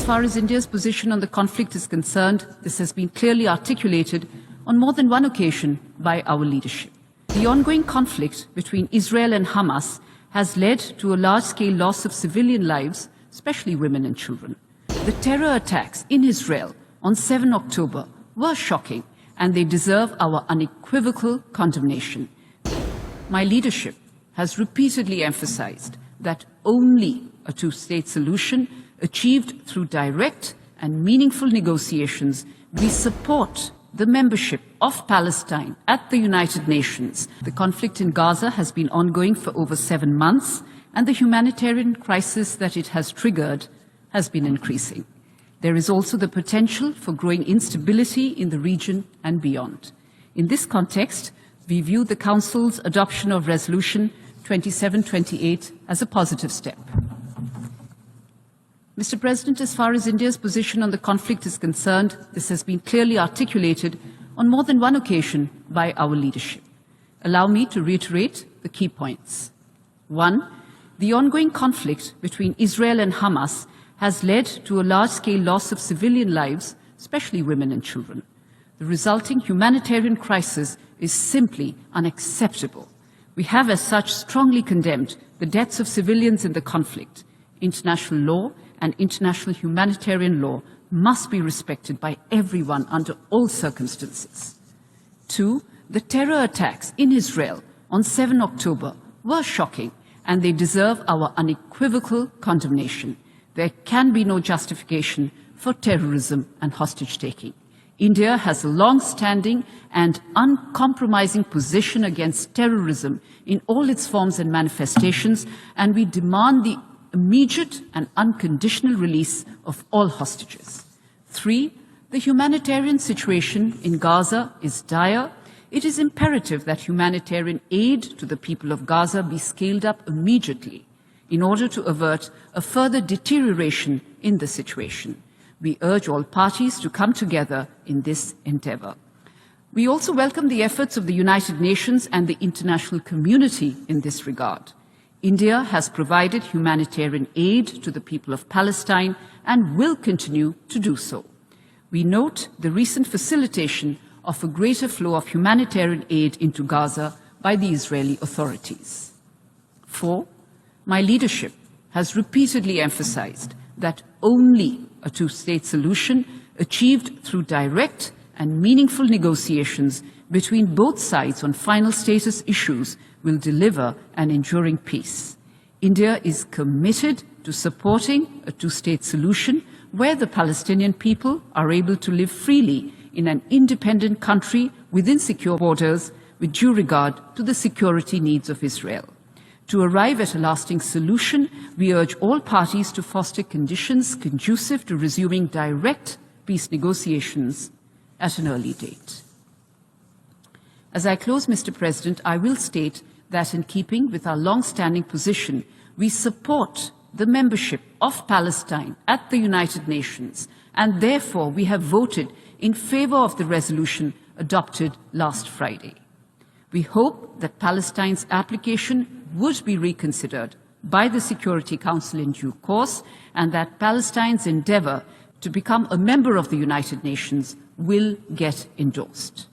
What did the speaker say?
as far as India's position on the conflict is concerned, this has been clearly articulated on more than one occasion by our leadership. The ongoing conflict between Israel and Hamas has led to a large-scale loss of civilian lives, especially women and children. The terror attacks in Israel on 7 October were shocking, and they deserve our unequivocal condemnation. My leadership has repeatedly emphasized that only a two-state solution achieved through direct and meaningful negotiations. We support the membership of Palestine at the United Nations. The conflict in Gaza has been ongoing for over 7 months, and the humanitarian crisis that it has triggered has been increasing. There is also the potential for growing instability in the region and beyond. In this context, we view the Council's adoption of Resolution 2728 as a positive step. Mr. President, as far as India's position on the conflict is concerned, this has been clearly articulated on more than one occasion by our leadership. Allow me to reiterate the key points. 1. The ongoing conflict between Israel and Hamas has led to a large-scale loss of civilian lives, especially women and children. The resulting humanitarian crisis is simply unacceptable. We have, as such, strongly condemned the deaths of civilians in the conflict. International law and international humanitarian law must be respected by everyone under all circumstances. 2. The terror attacks in Israel on 7 October were shocking, and they deserve our unequivocal condemnation. There can be no justification for terrorism and hostage-taking. India has a long-standing and uncompromising position against terrorism in all its forms and manifestations, and we demand the immediate and unconditional release of all hostages. 3. The humanitarian situation in Gaza is dire. It is imperative that humanitarian aid to the people of Gaza be scaled up immediately in order to avert a further deterioration in the situation. We urge all parties to come together in this endeavor. We also welcome the efforts of the United Nations and the international community in this regard. India has provided humanitarian aid to the people of Palestine and will continue to do so. We note the recent facilitation of a greater flow of humanitarian aid into Gaza by the Israeli authorities. 4. My leadership has repeatedly emphasized that only a two-state solution achieved through direct and meaningful negotiations between both sides on final status issues will deliver an enduring peace. India is committed to supporting a two-state solution where the Palestinian people are able to live freely in an independent country within secure borders with due regard to the security needs of Israel. To arrive at a lasting solution, we urge all parties to foster conditions conducive to resuming direct peace negotiations at an early date. As I close, Mr. President, I will state that in keeping with our long-standing position, we support the membership of Palestine at the United Nations, and therefore we have voted in favor of the resolution adopted last Friday. We hope that Palestine's application would be reconsidered by the Security Council in due course, and that Palestine's endeavor to become a member of the United Nations will get endorsed.